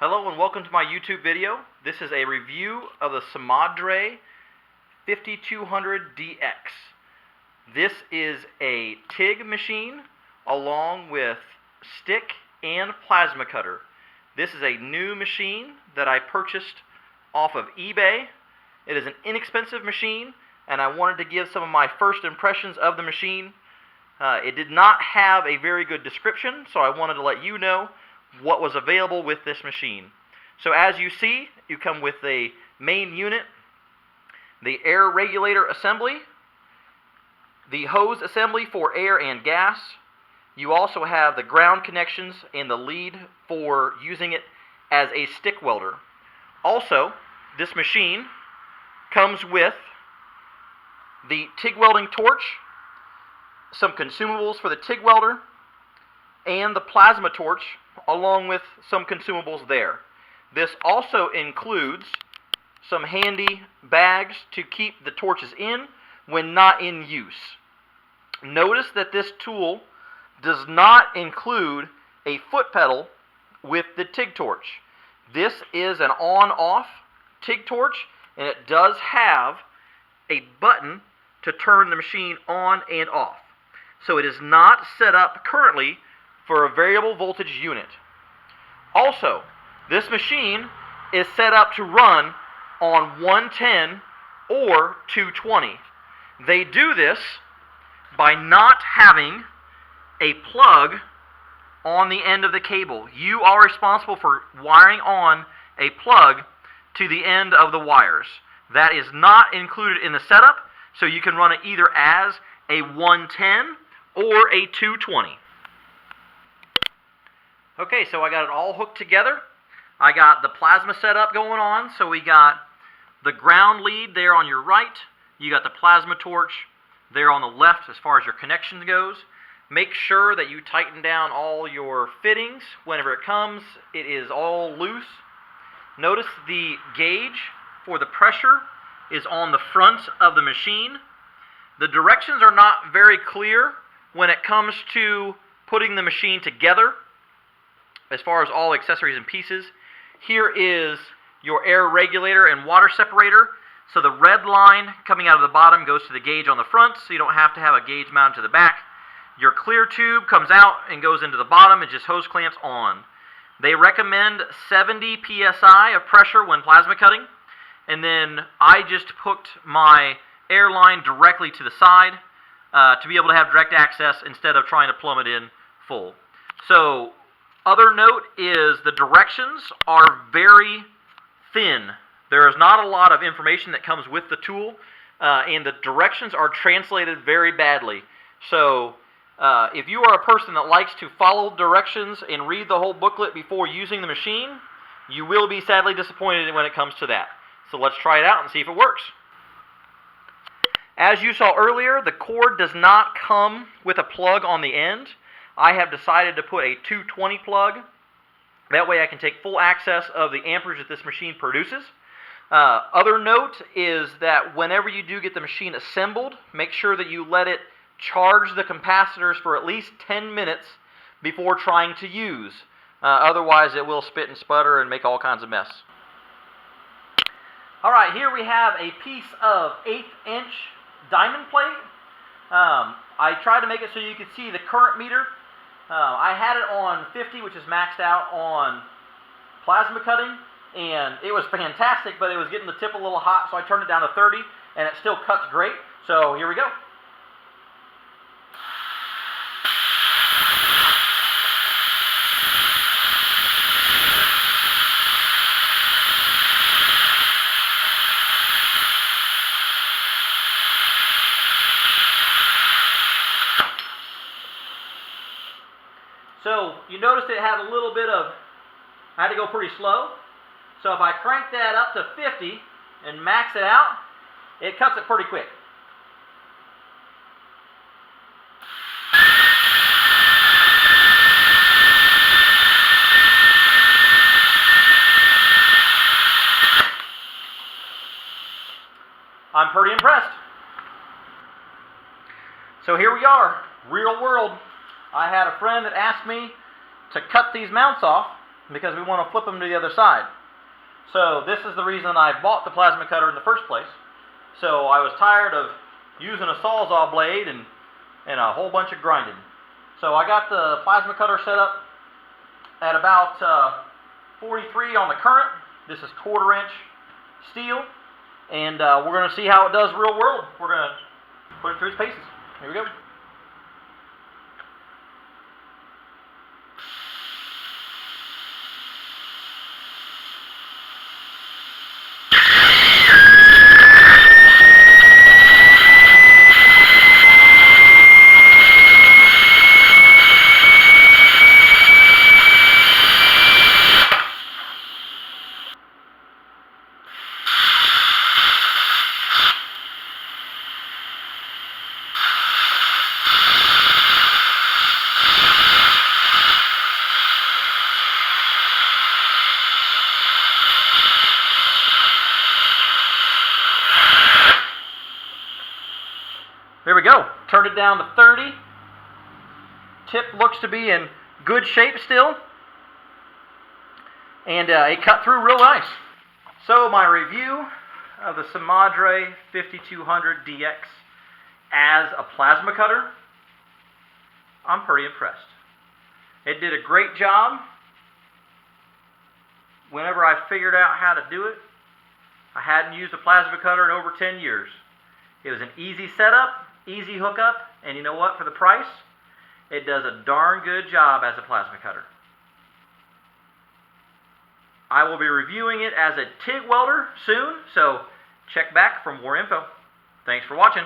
Hello and welcome to my YouTube video. This is a review of the Simadre 5200DX. This is a TIG machine along with stick and plasma cutter. This is a new machine that I purchased off of eBay. It is an inexpensive machine and I wanted to give some of my first impressions of the machine. It did not have a very good description, so I wanted to let you know what was available with this machine. So as you see, you come with the main unit, the air regulator assembly, the hose assembly for air and gas. You also have the ground connections and the lead for using it as a stick welder. Also, this machine comes with the Tig Welding Torch, some consumables for the TIG welder, and the plasma torch, along with some consumables there. This also includes some handy bags to keep the torches in when not in use. Notice that this tool does not include a foot pedal with the TIG torch. This is an on-off TIG torch, and it does have a button to turn the machine on and off. So it is not set up currently for a variable voltage unit. Also, this machine is set up to run on 110 or 220. They do this by not having a plug on the end of the cable. You are responsible for wiring on a plug to the end of the wires. That is not included in the setup, so you can run it either as a 110 or a 220. Okay, so I got it all hooked together. I got the plasma setup going on, so we got the ground lead there on your right. You got the plasma torch there on the left as far as your connection goes. Make sure that you tighten down all your fittings whenever it comes. It is all loose. Notice the gauge for the pressure is on the front of the machine. The directions are not very clear when it comes to putting the machine together as far as all accessories and pieces. Here is your air regulator and water separator. So the red line coming out of the bottom goes to the gauge on the front, so you don't have to have a gauge mounted to the back. Your clear tube comes out and goes into the bottom and just hose clamps on. They recommend 70 psi of pressure when plasma cutting, and then I just hooked my air line directly to the side to be able to have direct access instead of trying to plumb it in full. So, other note is the directions are very thin. There is not a lot of information that comes with the tool, and the directions are translated very badly. So, if you are a person that likes to follow directions and read the whole booklet before using the machine, you will be sadly disappointed when it comes to that. So let's try it out and see if it works. As you saw earlier, the cord does not come with a plug on the end. I have decided to put a 220 plug. That way I can take full access of the amperage that this machine produces. Other note is that whenever you do get the machine assembled, make sure that you let it charge the capacitors for at least 10 minutes before trying to use. Otherwise it will spit and sputter and make all kinds of mess. Alright, here we have a piece of 1/8" diamond plate. I tried to make it so you could see the current meter. I had it on 50, which is maxed out on plasma cutting, and it was fantastic, but it was getting the tip a little hot, so I turned it down to 30, and it still cuts great. So here we go. So you noticed it had a little bit of, I had to go pretty slow. So if I crank that up to 50 and max it out, it cuts it pretty quick. I'm pretty impressed. So here we are, real world. I had a friend that asked me to cut these mounts off because we want to flip them to the other side. So this is the reason I bought the plasma cutter in the first place. So I was tired of using a Sawzall blade and a whole bunch of grinding. So I got the plasma cutter set up at about 43 on the current. This is 1/4 inch steel, and we're going to see how it does real world. We're going to put it through its paces. Here we go. There we go. Turned it down to 30. Tip looks to be in good shape still. And it cut through real nice. So my review of the Simadre 5200 DX as a plasma cutter, I'm pretty impressed. It did a great job. Whenever I figured out how to do it, I hadn't used a plasma cutter in over 10 years. It was an easy setup, easy hookup, and you know what? For the price, it does a darn good job as a plasma cutter. I will be reviewing it as a TIG welder soon, so check back for more info. Thanks for watching.